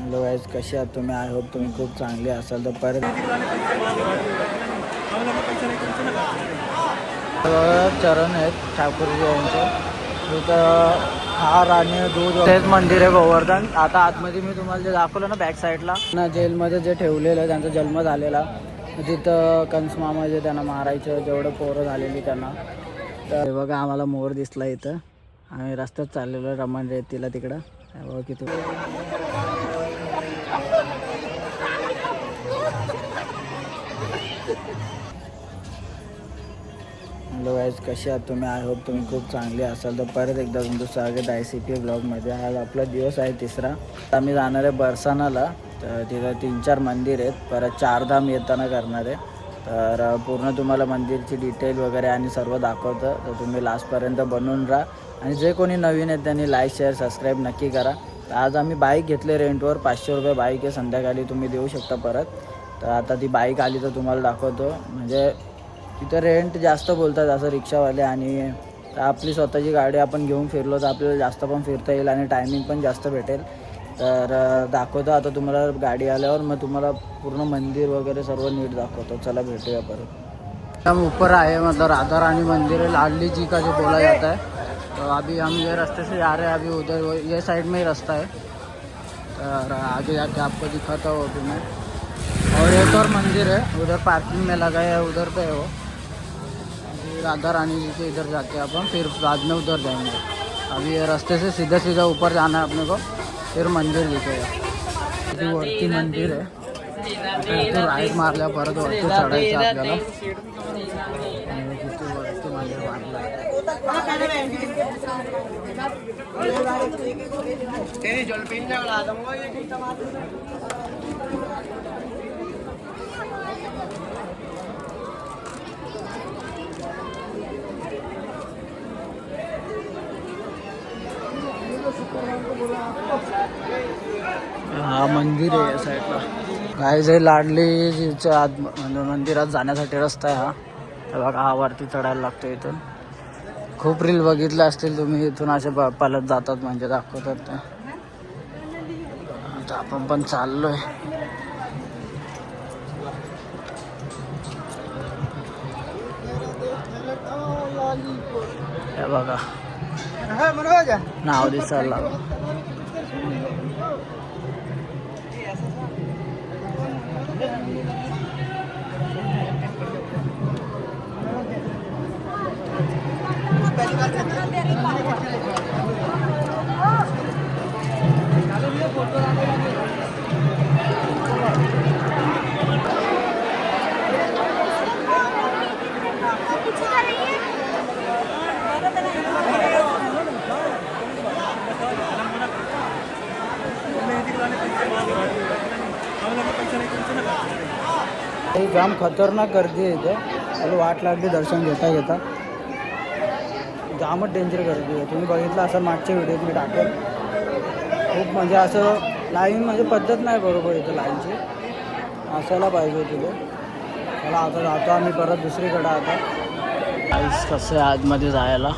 Hello guys, कसे आहात तुम्ही? आय होप तुम्ही खूप चांगले असाल. तर परत चरण आहेत ठाकूरजी यांचे. तिथं हार आणि दूध तेच मंदिर आहे गोवर्धन. आता आतमध्ये मी तुम्हाला जे दाखवलं ना बॅक साईडला ना, जेलमध्ये जे ठेवलेलं त्यांचा जन्म झालेला, तिथं कंस मामा जे त्यांना मारायचं, जेवढं पोरं झालेली त्यांना. तर बघा आम्हाला मोर दिसला इथं. आम्ही रस्त्यात चाललेलो रमण रेतीला तिकडं. बघा किती हॅलो गाईज, कसे आहात तुम्ही? आय होप तुम्ही खूप चांगले असाल. तर परत एकदा तुमचं स्वागत आहे CP ब्लॉगमध्ये. आज आपला दिवस आहे तिसरा. आम्ही जाणार आहे बरसानाला. तर तिथं 3-4 मंदिर आहेत. परत 4 धाम येताना करणार आहे. तर पूर्ण तुम्हाला मंदिरची डिटेल वगैरे आणि सर्व दाखवतं. तर तुम्ही लास्टपर्यंत बनवून राहा. आणि जे कोणी नवीन आहेत त्यांनी लाईक शेअर सबस्क्राईब नक्की करा. तर आज आम्ही बाईक घेतले रेंटवर. 500 रुपये बाईक आहे. संध्याकाळी तुम्ही देऊ शकता परत. तर आता ती बाईक आली तर तुम्हाला दाखवतो. म्हणजे तिथं रेंट जास्त बोलतात असं रिक्षावाले. आणि आपली स्वतःची गाडी आपण घेऊन फिरलो तर आपल्याला जास्त पण फिरता येईल आणि टायमिंग पण जास्त भेटेल. तर दाखवतो आता तुम्हाला गाडी आल्यावर. मग तुम्हाला पूर्ण मंदिर वगैरे सर्व नीट दाखवतो. चला भेटूया परत. हम ऊपर आए, मतलब राधा रानी मंदिर है, लाडली जी का जो बोला जाता है. तो अभी हम ये रास्ते से जा रहे हैं. अभी उधर ये साइड में ही रास्ता है. और आगे जाके आपको दिखाता हूँ अभी मैं. और एक और मंदिर है उधर पार्किंग में लगा है, उधर पे है वो. अभी राधा रानी जी के इधर जाके अपन फिर बाद में उधर जाएंगे. अभी ये रास्ते से सीधा सीधा ऊपर जाना है अपने को, फिर मंदिर दिखेगा. वरती मंदिर है. तिथे राईट मारल्या परत वरती चढायचं आपल्याला. किती वरती मंदिर बांधलं आहे. हा मंदिर आहे या साईडला. काय जे लाडली जीच्या आत मंदिरात जाण्यासाठी रस्ता आहे हा. तर बघा हा वरती चढायला लागतो इथून. खूप रील बघितले असतील तुम्ही. इथून असे पालत जातात म्हणजे दाखवतात ते. आता आपण पण चाललोय. हे बघा नाव दिसायला लागलं. जाम खतरनाक गर्दी आहे इथे. मला वाट लागली दर्शन घेता घेता. जामच डेंजर गर्दी आहे. तुम्ही बघितलं असं मागच्या व्हिडिओत मी टाकेल. खूप म्हणजे असं लाईन म्हणजे पद्धत नाही बरोबर इथं लाईनची असायला पाहिजे तिथे. चला आता जातो आम्ही परत दुसरीकडं. आता आईस कसं आहे आतमध्ये जायला.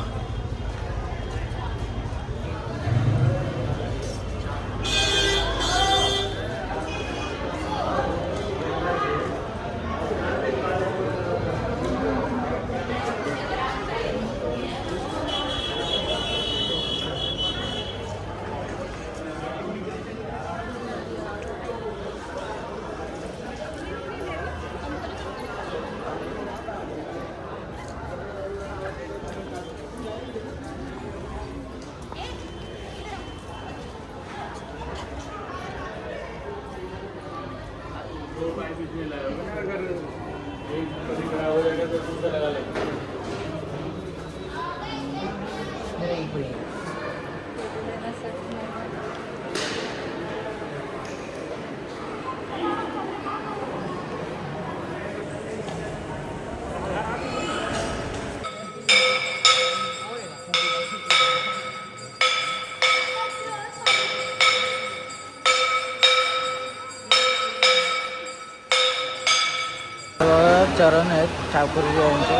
चरण आहेत ठाकूरजी यांचे.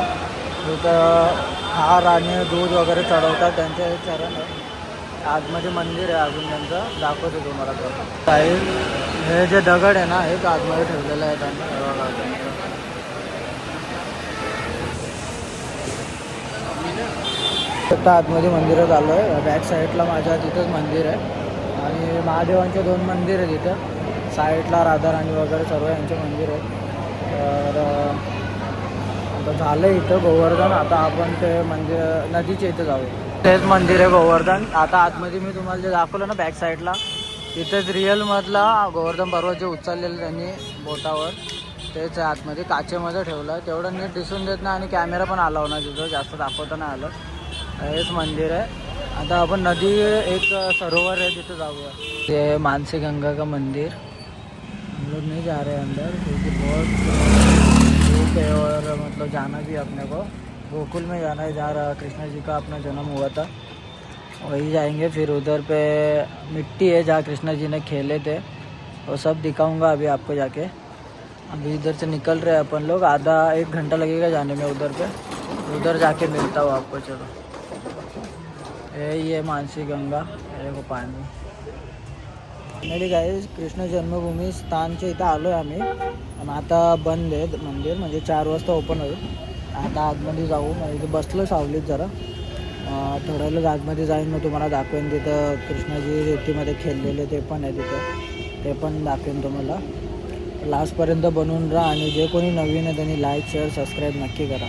तिथं हार आणि दूध वगैरे चढवतात त्यांचे हे चरण आहे. आतमध्ये मंदिर आहे अजून त्यांचं, दाखवतो तुम्हाला तो. काही हे जे दगड आहे ना हेच आतमध्ये ठेवलेलं आहे त्यांनी. आता आतमध्ये मंदिरात आलो आहे. बॅक साईडला माझ्या तिथंच मंदिर आहे आणि महादेवांचे 2 मंदिर आहे तिथं. साईडला राधाराणी वगैरे सर्व यांचे मंदिर आहे. तर आता झालं इथं गोवर्धन. आता आपण ते मंदिर नदीच्या इथं जाऊ. तेच मंदिर आहे गोवर्धन. आता आतमध्ये मी तुम्हाला जे दाखवलं ना बॅक साईडला, तिथेच रिअलमधला गोवर्धन पर्वत जे उचललेलं त्यांनी बोटावर, तेच आतमध्ये काचेमध्ये ठेवलं. तेवढं नीट दिसून देत नाही आणि कॅमेरा पण आला ना तिथं, जास्त दाखवता नाही आलं. हेच मंदिर आहे. आता आपण नदी एक सरोवर है तिथे जाऊया. ये मानसी गंगा का मंदिर. हम लोग नहीं जा रहे अंदर क्योंकि बहुत धूप है और मतलब जाना भी अपने को गोकुल में जाना है, जहाँ कृष्ण जी का अपना जन्म हुआ था वही जाएंगे. फिर उधर पे मिट्टी है जहाँ कृष्ण जी ने खेले थे, वो सब दिखाऊंगा अभी आपको जाके. अभी इधर से निकल रहे हैं अपन लोग. आधा 1 घंटा लगेगा जाने में उधर पे. उधर जाके मिलता हूँ आपको. चलो ये मानसी गंगा, देखो पाणी. फायनली गाईज कृष्ण जन्मभूमी स्थानच्या इथं आलो आहे आम्ही. आणि आता बंद आहे मंदिर, म्हणजे 4 वाजता ओपन होईल. आता आतमध्ये जाऊ. म्हणजे बसलो सावलीत जरा. थोड्या वेळ आतमध्ये जाईन, मग तुम्हाला दाखवेन. तिथं कृष्णाजी रेतीमध्ये खेळलेले ते पण आहे तिथं, ते पण दाखवेन तुम्हाला. लास्टपर्यंत बनवून राहा आणि जे कोणी नवीन आहे त्यांनी लाईक शेअर सबस्क्राईब नक्की करा.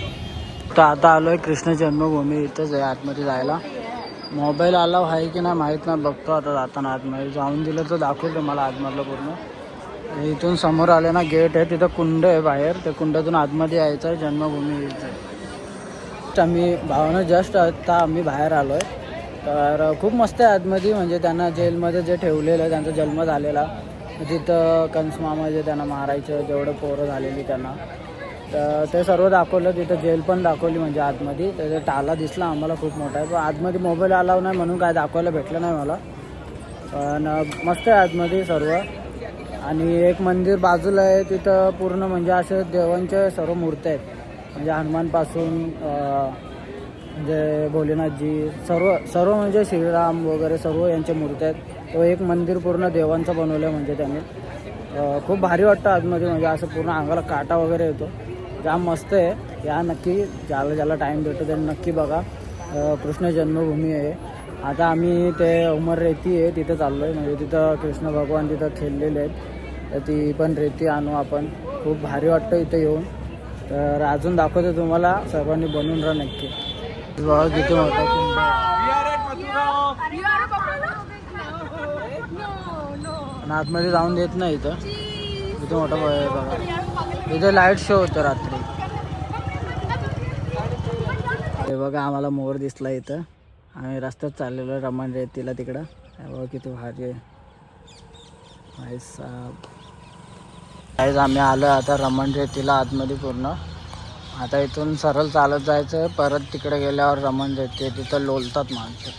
तर आता आलो आहे कृष्ण जन्मभूमी. इथंच आहे आतमध्ये जायला. मोबाईल अलाव आहे की नाही माहीत नाही, बघतो आता जाताना. आतमध्ये जाऊन दिलं तर दाखवलं मला आतमधलं पूर्ण. इथून समोर आले ना गेट आहे, तिथं कुंड आहे बाहेर. त्या कुंडातून आतमध्ये यायचं आहे. जन्मभूमी इथं आम्ही भावना जस्ट आता आम्ही बाहेर आलो आहे. तर खूप मस्त आहे आतमध्ये. म्हणजे त्यांना जेलमध्ये जे ठेवलेलं आहे, त्यांचा जन्म झालेला तिथं कंस मामा जे त्यांना मारायचं, जेवढं पोरं झालेली त्यांना, तर ते सर्व दाखवलं. तिथं जेल पण दाखवली म्हणजे आतमध्ये. त्याचा टाला दिसला आम्हाला खूप मोठा आहे. पण आतमध्ये मोबाईल अलाव नाही म्हणून काय दाखवायला भेटलं नाही मला. पण मस्त आहे आतमध्ये सर्व. आणि एक मंदिर बाजूला आहे, तिथं पूर्ण म्हणजे असे देवांच्या सर्व मूर्त्या आहेत. म्हणजे हनुमानपासून म्हणजे भोलेनाथजी सर्व म्हणजे श्रीराम वगैरे सर्व यांच्या मूर्त्या आहेत. तो एक मंदिर पूर्ण देवांचं बनवलं आहे म्हणजे त्यांनी. खूप भारी वाटतं आतमध्ये. म्हणजे असं पूर्ण अंगाला काटा वगैरे येतो. जाम मस्त आहे. या नक्की ज्याला टाईम भेटतो त्यांनी नक्की बघा. कृष्ण जन्मभूमी आहे. आता आम्ही ते उमर रेती आहे तिथं चाललो आहे. म्हणजे तिथं कृष्ण भगवान तिथं खेळलेले आहेत. तर ती पण रेती आणू आपण. खूप भारी वाटतं इथं येऊन. तर अजून दाखवतो तुम्हाला. सर्वांनी बनवून राहा नक्की. बघा किती मोठा कुंड आणि आतमध्ये जाऊन देत नाही इथं. किती मोठा बघा. इथे लाईट शो होतं रात्री. हे बघा आम्हाला मोर दिसला इथं. आम्ही रस्त्यात चाललेलो रमण रेतीला तिकडं. बघा किती भारी आहे भाई साहेब. काहीच आम्ही आलो आता रमण रेतीला आतमध्ये पूर्ण. आता इथून सरळ चालत जायचं. परत तिकडे गेल्यावर रमण रेती तिथं लोलतात माणसं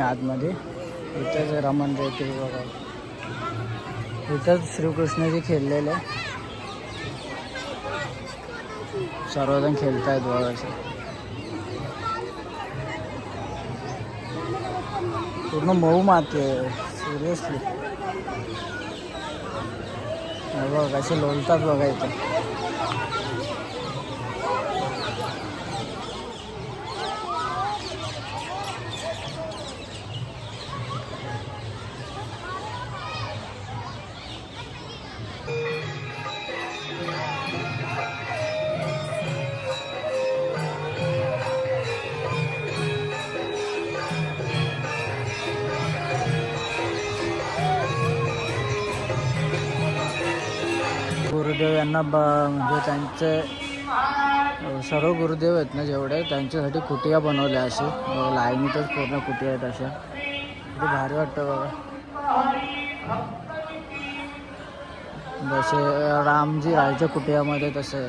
आतमध्ये. इथंच रमण रेती बघा. इथंच श्रीकृष्णजी खेळलेले. सर्वजण खेळत आहेत बघा. असे पूर्ण मऊ माती आहे सिरियसली. बघा कसे लोलतात बघा इथं. गुरुदेव यांना म्हणजे त्यांचे सर्व गुरुदेव आहेत ना जेवढे, त्यांच्यासाठी कुटिया बनवल्या अशी लाईनीतच पूर्ण कुटिया आहेत अशा. किती भारी वाटतं बघा. जसे रामजी राहायच्या कुटियामध्ये तसे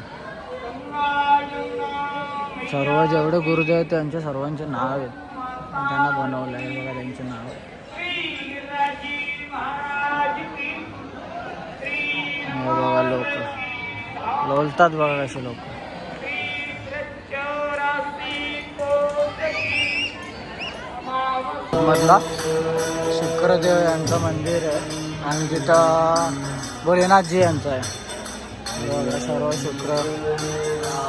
सर्व जेवढे गुरुदेव आहेत त्यांचे सर्वांचे नाव आहेत. त्यांना बनवलं आहे बघा त्यांचे नाव. बघा लोक लोलतात बघा कसे लोक. मधला शुक्रदेव यांचं मंदिर आहे आणि तिथं भोलेनाथजी यांचं आहे. सर्व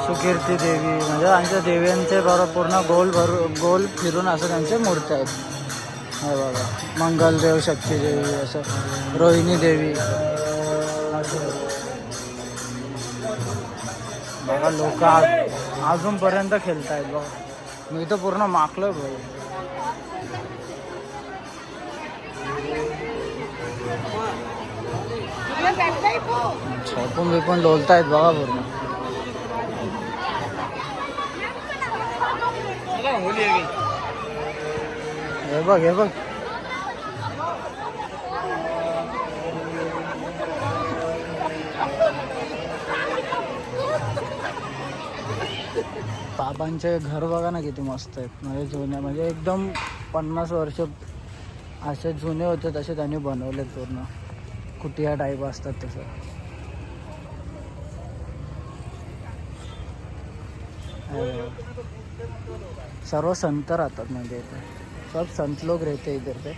सुकीर्ती देवी म्हणजे त्यांच्या देवींचे बरोबर पूर्ण गोल फिरून असं त्यांचे मूर्ती आहेत. हे बघा मंगलदेव, शक्ती देवी, असं रोहिणी देवी. बघा लोक अजूनपर्यंत खेळतायत बघा. मी तर पूर्ण माकलोय भाऊ. छापून बिपून लोलतायत बघा पूर्ण. हे बघ हे बघ बाबांचे घर बघा ना किती मस्त आहेत. म्हणजे जुने म्हणजे एकदम 50 वर्ष असे जुने होते तसे त्यांनी बनवलेत पूर्ण. कुटिया टाईप असतात तसं. सर्व संत राहतात म्हणजे इथे. सब संत लोग रहते इधर पे.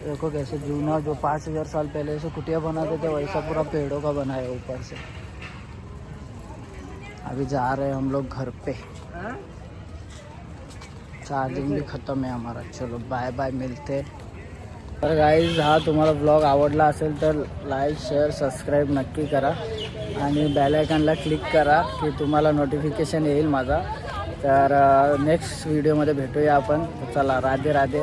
देखो कैसे जूना जो 5000 साल पहले से कुटिया बनाते थे वैसा पूरा पेड़ों का बना है ऊपर से. अभी जा रहे हैं हम लोग घर पे. चार्जिंग भी ख़त्म है हमारा. चलो बाय बाय, मिलते. तर गाईज हा तुम्हाला ब्लॉग आवडला असेल तर लाईक शेअर सबस्क्राईब नक्की करा आणि बेल आयकॉनला क्लिक करा की तुम्हाला नोटिफिकेशन येईल माझा. तर नेक्स्ट व्हिडिओमध्ये भेटूया आपण. चला राधे राधे.